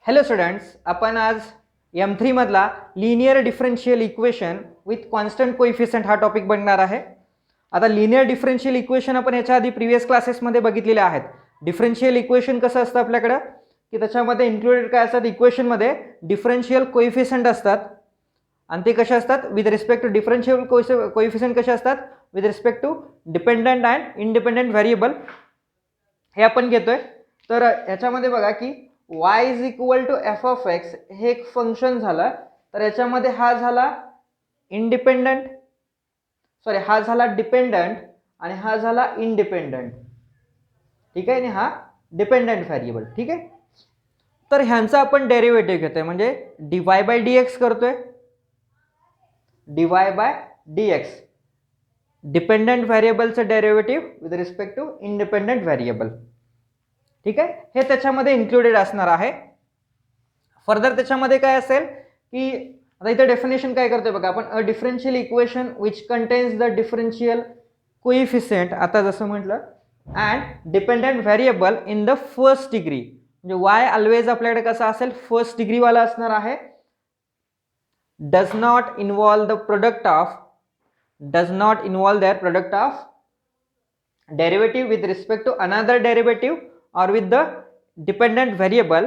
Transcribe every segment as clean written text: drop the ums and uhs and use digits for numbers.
Hello students, आपण आज M3 मधला linear differential equation with constant coefficient हा टॉपिक बघणार आहे. आता लिनियर डिफरन्शियल इक्वेशन आपण याच्या आधी प्रीवियस क्लासेसमध्ये बघितलेले आहेत. डिफरन्शियल इक्वेशन कसं असतं आपल्याकडं की त्याच्यामध्ये इन्क्लुडेड काय असतात, इक्वेशनमध्ये डिफरन्शियल कोइफिशियंट असतात आणि ते कसे असतात with respect to differential coefficient कसे असतात with respect to dependent and independent variable हे आपण घेतोय. तर याच्यामध्ये बघा की y is equal to f of x हे एक फंक्शन झालं, तर याच्यामध्ये हा झाला इंडिपेंडंट, सॉरी हा झाला डिपेंडंट आणि हा झाला इंडिपेंडंट. ठीक आहे, आणि हा डिपेंडंट व्हेरिएबल. ठीक आहे, तर ह्यांचा आपण डेरिव्हेटिव्ह घेतोय म्हणजे dy बाय dx करतोय. dy बाय dx डिपेंडंट व्हेरिएबलचं derivative with respect to independent variable. ठीक आहे, हे त्याच्यामध्ये इन्क्लुडेड असणार आहे. फर्दर त्याच्यामध्ये काय असेल की आता इथे डेफिनेशन काय करतोय बघा आपण, a differential equation which contains the differential coefficient, आता जसं म्हटलं, and dependent variable in the first degree. म्हणजे y ऑलवेज आपल्याकडे कसा असेल, फर्स्ट डिग्री वाला असणार आहे. Does not involve the product of, does not involve their product of derivative with respect to another derivative or with the dependent variable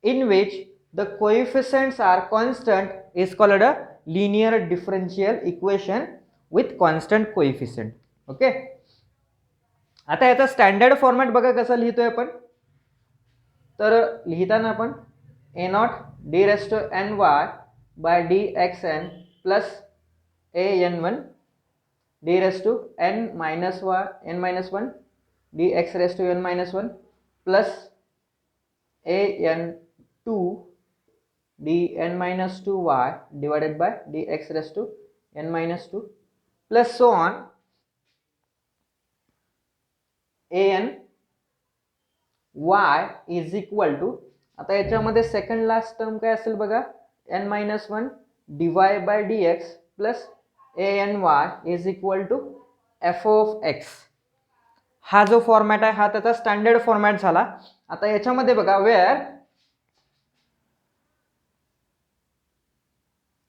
in which the coefficients are constant is called a linear differential equation with constant coefficient. Okay, आता याचा standard format बघा कसा लिहितोय आपण. तर लिहिताना आपण a not d raise to n y by dxn plus an1 d raise to n minus y n minus 1 dx raised to n minus 1 plus an2 dn minus 2y divided by dx raised to n minus 2 plus so on an y is equal to, आता याच्यामध्ये second last term काय असेल बघा, n minus 1 dy by dx plus any is equal to f of x. हा जो format आहे हा त्याचा स्टँडर्ड फॉर्मॅट झाला. आता याच्यामध्ये बघा where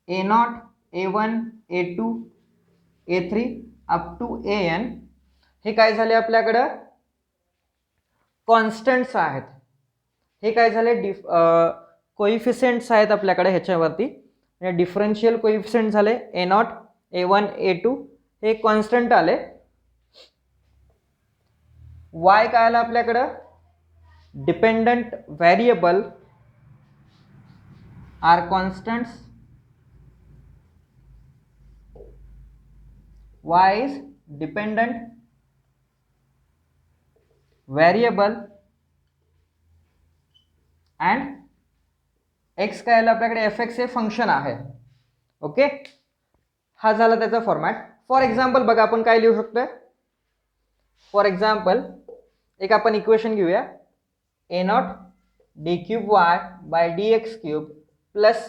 a not a1 a2 a3 up to an हे काय झाले आपल्याकडं कॉन्स्टंट्स आहेत. हे काय झाले कोइफिशियंट्स आहेत आपल्याकडे ह्याच्यावरती, म्हणजे डिफरन्शियल कोइफिशियंट झाले a नॉट a1 a2 हे कॉन्स्टंट आले. y काय आला आपल्याकडं dependent variable are constants, y is dependent variable and x काय आला आपल्याकडे fx हे फंक्शन आहे. ओके, हा झाला त्याचा फॉर्मॅट. फॉर एक्झाम्पल बघा आपण काय लिहू शकतोय. फॉर एक्झाम्पल एक आपण इक्वेशन घेऊया, a not d cube y by d x cube plus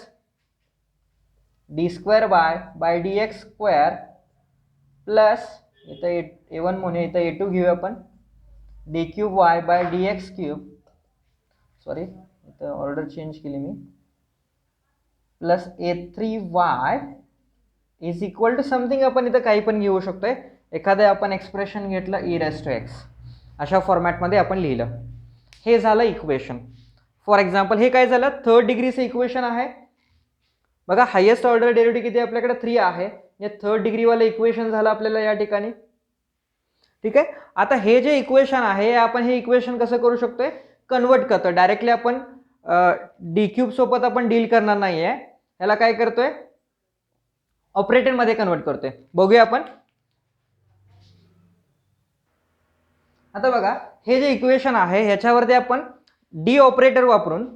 d square y by d x square plus इथं a1 म्हणून इथं a2 घेऊया आपण, d cube y by d x cube, sorry इथं order change केली मी, plus a3y is equal to something, आपण इथं काही पण घेऊ शकतोय. एखादं आपण एक्सप्रेशन घेतलं e रेस टू एक्स, अशा फॉर्मॅटमध्ये आपण लिहिलं. हे झालं इक्वेशन. फॉर एक्झाम्पल हे काय झालं, थर्ड डिग्रीचं इक्वेशन आहे बघा. हायेस्ट ऑर्डर डेरिव्हेटिव्ह किती आपल्याकडे 3 आहे, हे थर्ड डिग्रीवालं इक्वेशन झालं आपल्याला या ठिकाणी. ठीक आहे, आता हे जे इक्वेशन आहे आपण हे इक्वेशन कसं करू शकतोय, कन्वर्ट करतोय डायरेक्टली. आपण डी क्यूब सोबत आपण डील करणार नाहीये, ह्याला काय करतोय ऑपरेटरमध्ये कन्वर्ट करतोय. बघूया आपण. आता बघा हे जे इक्वेशन आहे ह्याच्यावरती आपण डी ऑपरेटर वापरून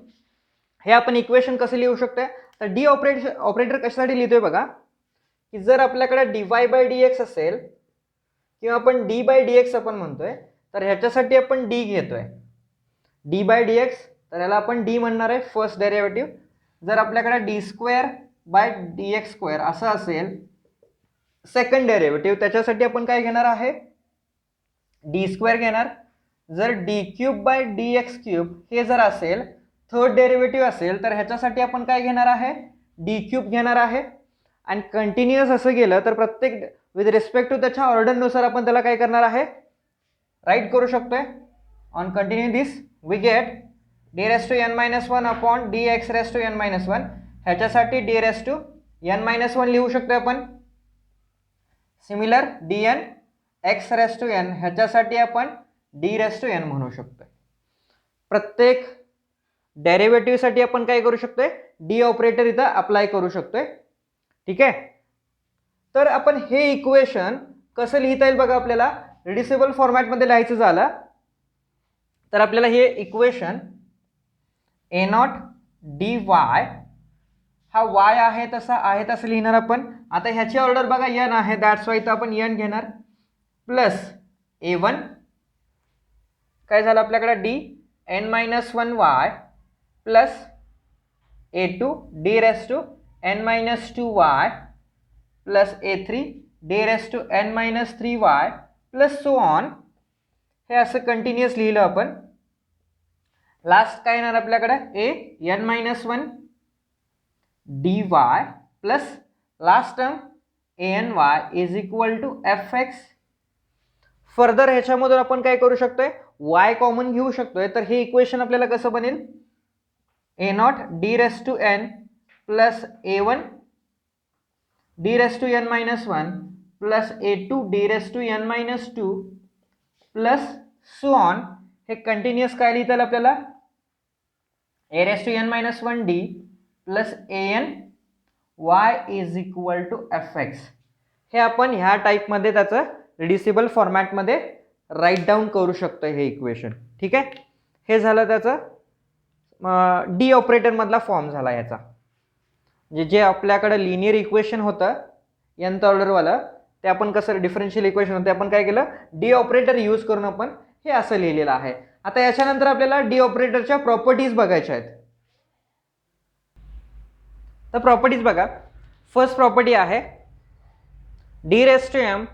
हे आपण इक्वेशन कसं लिहू शकतोय. तर डी ऑपरेटर कशासाठी लिहितोय बघा, की जर आपल्याकडे dy बाय dx असेल किंवा आपण d बाय dx आपण म्हणतोय, तर ह्याच्यासाठी आपण d घेतोय, d बाय dx, तर याला आपण d म्हणणार आहे फर्स्ट डेरिव्हेटिव्ह. जर आपल्याकडे D square by dx square असं असेल सेकंड डेरिव्हेटिव्ह, त्याच्यासाठी आपण काय घेणार आहे डी स्क्वेअर घेणार. जर D cube by d x cube हे जर असेल थर्ड डेरिव्हेटिव्ह असेल तर ह्याच्यासाठी आपण काय घेणार आहे, डी क्यूब घेणार आहे. आणि कंटिन्युअस असं गेलं तर प्रत्येक विथ रिस्पेक्ट टू त्याच्या ऑर्डरनुसार आपण त्याला काय करणार आहे, राईट करू शकतोय. On continue this we get d raise to N minus one upon d x raise to N minus one. ह्याच्यासाठी d raise to N minus one लिहू शकतोय आपण. Similar d n x raise to n ह्याच्यासाठी आपण D raise to N म्हणू शकतोय. प्रत्येक डेरिव्हेटिव्हसाठी आपण काय करू शकतोय, डी ऑपरेटर इथं अप्लाय करू शकतोय. ठीक आहे. तर आपण हे इक्वेशन कसं लिहिता येईल बघा. आपल्याला रिड्युसिबल फॉर्मॅटमध्ये लिहायचं झालं तर आपल्याला हे equation A not D Y, हा वाय आहे तसं लिहिणार आपण. आता ह्याची ऑर्डर बघा एन आहे, दॅट्स वाय इथं आपण एन घेणार प्लस ए वन काय झालं आपल्याकडे D N minus one Y plus A two D raise to N minus two Y plus A three D raise to N minus three Y plus so on. हे असं continuous लिहिलं आपण. Last काय येणार आपल्याकडे A N minus one D Y plus last term A N Y is equal to F X. Further ह्याच्यामधून आपण काय करू शकतोय, वाय कॉमन घेऊ शकतोय. तर हे इक्वेशन आपल्याला कसं बनेल, A not D raise to N plus A one D raise to N minus one plus A two D raise to N minus two plus so on. हे कंटिन्युअस काय लिहिता येईल आपल्याला, A raise to N minus one D plus A N Y is equal to F X. हे आपण ह्या टाईपमध्ये त्याचं रिड्युसिबल फॉर्मॅटमध्ये राईट डाऊन करू शकतो हे इक्वेशन. ठीक आहे. हे झालं त्याचं डी ऑपरेटरमधला फॉर्म झाला याचा. जे आपल्याकडे लिनियर इक्वेशन होतं nth ऑर्डरवालं ते आपण कसं डिफरन्शियल इक्वेशन होतं ते आपण काय केलं, डी ऑपरेटर यूज करून आपण हे असं लिहिलेलं आहे. आता याच्यानंतर आपल्याला डी ऑपरेटरच्या प्रॉपर्टीज बघायच्या आहेत. तर प्रॉपर्टीज बघा. फर्स्ट प्रॉपर्टी आहे D raise to M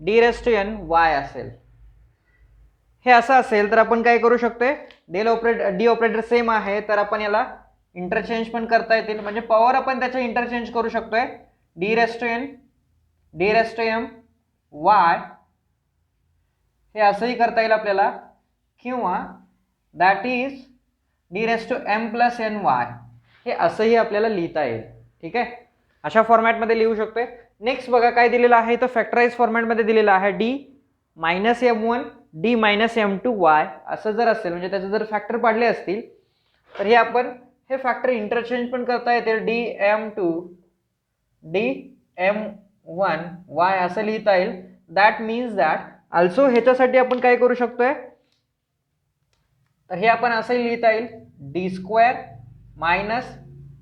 D raise to N Y असेल. हे असं असेल तर आपण काय करू शकतोय, डी ऑपरेटर सेम आहे तर आपण याला इंटरचेंज पण करता येतील. म्हणजे पॉवर आपण त्याच्या इंटरचेंज करू शकतोय. D raise to N D raise to M Y हे असंही करता येईल आपल्याला, किंवा that is D raise to M plus N Y हे असंही आपल्याला लिहिता येईल. ठीक आहे. अशा फॉर्मॅटमध्ये लिहू शकतोय. नेक्स्ट बघा काय दिलेलं आहे, तर फॅक्टराइज फॉर्मॅटमध्ये दिलेलं आहे D minus M one D minus M two Y. असं जर असेल म्हणजे त्याचे जर फॅक्टर पाडले असतील तर हे आपण हे फॅक्टर इंटरचेंज पण करता येते. D M two D M one Y असं लिहिता येईल. दॅट मीन्स दॅट ऑल्सो ह्याच्यासाठी आपण काय करू शकतोय, तर हे आपण असंही लिहिता येईल D square minus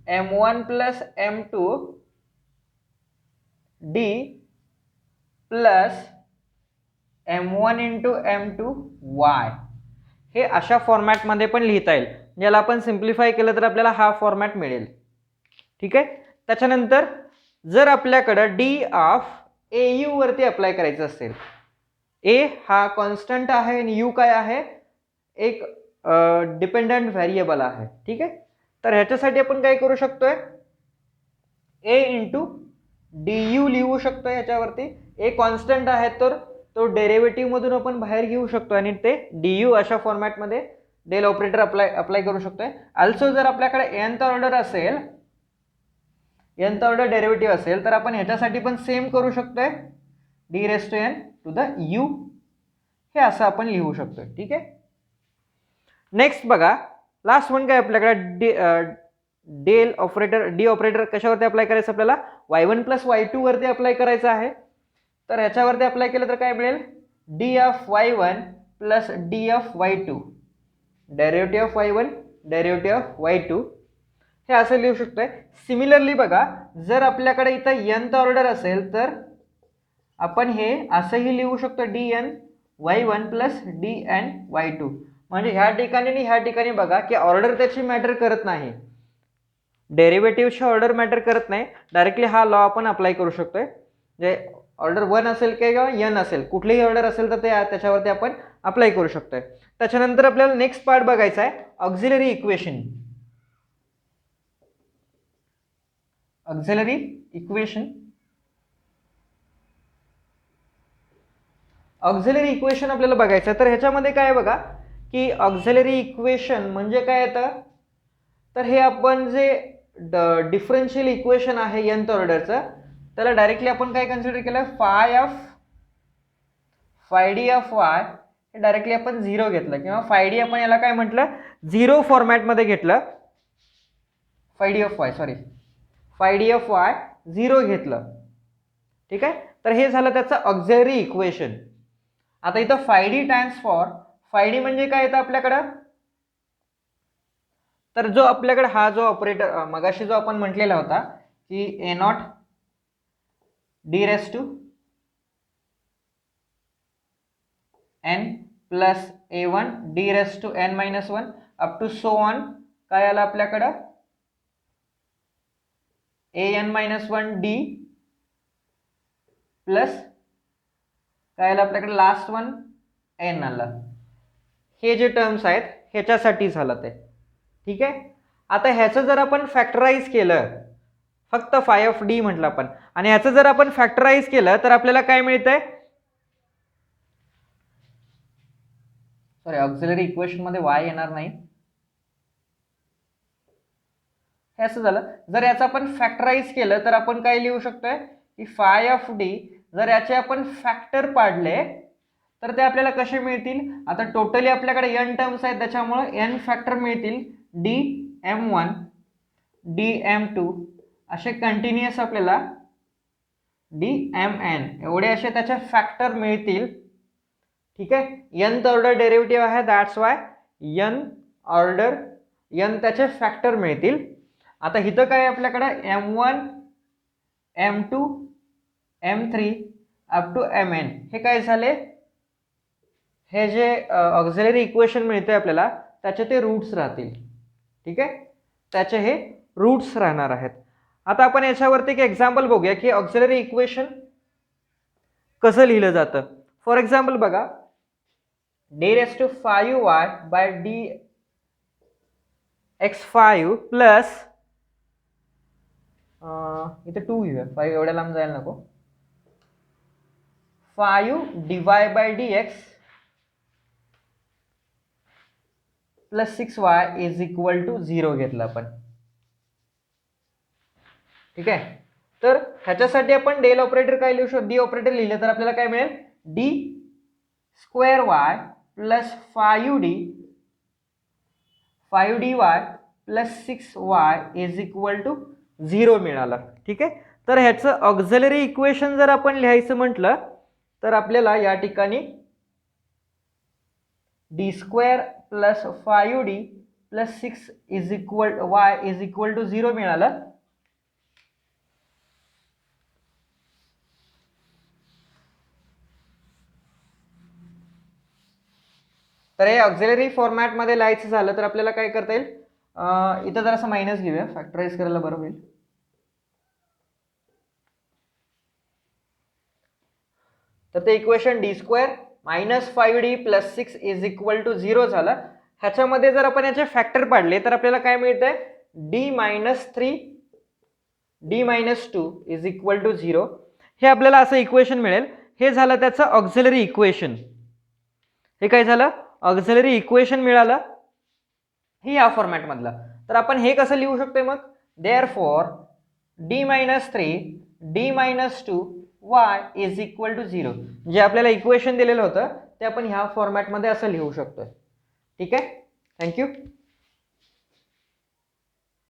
M one plus M two D plus M one into M two Y. हे अशा फॉर्मॅटमध्ये पण लिहिता येईल. ज्याला आपण सिम्प्लिफाय केलं तर आपल्याला हा फॉर्मॅट मिळेल. ठीक आहे. त्याच्यानंतर जर आपल्याकडं डी ऑफ ए यू वरती अप्लाय करायचं असेल, ए हा कॉन्स्टंट आहे आणि यू काय आहे, एक डिपेंडंट व्हेरिएबल आहे. ठीक आहे. तर ह्याच्यासाठी आपण काय करू शकतोय, ए इंटू डी यू लिहू शकतोय. ह्याच्यावरती ए कॉन्स्टंट आहे तर तो डेरिव्हेटिव्ह मधून आपण बाहेर घेऊ शकतो आणि ते डी यू अशा फॉर्मॅटमध्ये डेल ऑपरेटर अप्लाय करू शकतोय. ऑल्सो जर आपल्याकडे nth ऑर्डर असेल, nth ऑर्डर डेरिव्हेटिव्ह असेल तर आपण ह्याच्यासाठी पण सेम करू शकतोय, D raise to N to the U हे असं आपण लिहू शकतोय. ठीक आहे. नेक्स्ट बघा लास्ट वन काय आपल्याकडे डेल ऑपरेटर डी ऑपरेटर कशावरती अप्लाय करायचं आपल्याला, y1 प्लस y2 वरती अप्लाय करायचं आहे. तर ह्याच्यावरती अप्लाय केलं तर काय मिळेल, D of y1 plus D of y2 derivative of y1 derivative of y2 हे असं लिहू शकतोय. सिमिलरली बघा जर आपल्याकडे इथं nth ऑर्डर असेल तर आपण हे असंही लिहू शकतो D N y1 plus D N y2. म्हणजे ह्या ठिकाणी आणि ह्या ठिकाणी बघा की ऑर्डर त्याची मॅटर करत नाही, डेरिव्हेटिव्हची ऑर्डर मॅटर करत नाही. डायरेक्टली हा लॉ आपण अप्लाय करू शकतोय. जे ऑर्डर 1 असेल किंवा n असेल कुठलीही ऑर्डर असेल तर ते त्याच्यावरती आपण अप्लाय करू शकतोय. त्याच्यानंतर आपल्याला नेक्स्ट पार्ट बघायचा आहे auxiliary equation. Auxiliary equation. Auxiliary equation आपल्याला बघायचं तर ह्याच्यामध्ये काय आहे बघा की ऑक्झिलरी इक्वेशन म्हणजे काय येतं तर हे आपण जे डिफरन्शियल इक्वेशन आहे nth ऑर्डरचं त्याला डायरेक्टली आपण काय कन्सिडर केलं फाय डी ऑफ वाय हे डायरेक्टली आपण 0 घेतलं किंवा फाय डी आपण याला काय म्हटलं 0 फॉर्मॅटमध्ये घेतलं. फाय डी ऑफ वाय 0 घेतलं. ठीक आहे. तर हे झालं त्याचं ऑक्झिलरी इक्वेशन. आता इथं five D times for five D म्हणजे काय येतं आपल्याकडं तर जो आपल्याकडे हा जो ऑपरेटर मगाशी जो आपण म्हटलेला होता की A not D raise to N plus A one D raise to N minus one up to so on काय आलं आपल्याकडं A N minus one D plus काय आलं आपल्याकडे लास्ट वन एन आलं. हे जे टर्म्स आहेत ह्याच्यासाठी झालं ते. ठीक आहे. आता ह्याचं जर आपण फॅक्टराइज केलं फक्त फाय ऑफ डी म्हटलं आपण आणि ह्याचं जर आपण फॅक्टराइज केलं तर आपल्याला काय मिळतंय सॉरी ऑक्झिलरी इक्वेशन मध्ये वाय येणार नाही. हे असं झालं. जर याचं आपण फॅक्टराइज केलं तर आपण काय लिहू शकतोय की फाय ऑफ डी जर याचे आपण फॅक्टर पाडले तर ते आपल्याला कसे मिळतील. आता टोटली आपल्याकडे n टर्म्स आहेत त्याच्यामुळे n फॅक्टर मिळतील D M one D M two असे कंटिन्युअस आपल्याला डी एम एन एवढे असे त्याचे फॅक्टर मिळतील. ठीक आहे. nth ऑर्डर डेरिव्हेटिव्ह आहे that's Y n order n त्याचे फॅक्टर मिळतील. आता इथं काय आपल्याकडे m1 m2 m3 up to mn हे काय झाले हे जे ऑक्झिलरी इक्वेशन मिळते आपल्याला त्याचे ते रूट्स राहतील. ठीक आहे. त्याचे हे रूट्स राहणार आहेत. आता आपण याच्यावरती एक एक्झाम्पल बघूया की ऑक्झिलरी इक्वेशन कसं लिहिलं जातं. फॉर एक्झाम्पल बघा D raise to 5y by D x5 plus इथे 2 घेऊया 5 एवढ्या लांब जायला नको 5 dy by dx plus 6y is equal to 0 घेतलं आपण. ठीक आहे. तर ह्याच्यासाठी आपण डेल ऑपरेटर काय लिहू शकतो डी ऑपरेटर लिहिलं तर आपल्याला काय मिळेल D square Y plus 5dy plus 6y is equal to 0 मिळालं. ठीक आहे. तर ह्याचं ऑक्झिलरी इक्वेशन जर आपण लिहायचं म्हटलं तर आपल्याला या ठिकाणी D square plus 5d plus 6 is equal y is equal to 0 मिळालं. तर हे ऑक्झिलरी फॉर्मॅटमध्ये लिहायचं झालं तर आपल्याला काय करता येईल इथं जरासं मायनस घेऊया फॅक्टराइज करायला बरं होईल. तर ते equation D square minus 5d plus 6 is equal to 0 झालं. ह्याच्यामध्ये जर आपण याचे फॅक्टर पाडले तर आपल्याला काय मिळतंय D minus 3 D minus 2 is equal to 0 हे आपल्याला असं इक्वेशन मिळेल. हे झालं त्याचं ऑक्झिलरी इक्वेशन. हे काय झालं ऑक्झिलरी इक्वेशन मिळालं हे या फॉर्मॅटमधलं. तर आपण हे कसं लिहू शकतोय मग therefore D minus 3 D minus 2 y is equal to 0 जे आपल्याला इक्वेशन दिलेलं होतं ते आपण ह्या फॉर्मॅटमध्ये असं लिहू शकतोय. ठीक आहे. थँक्यू.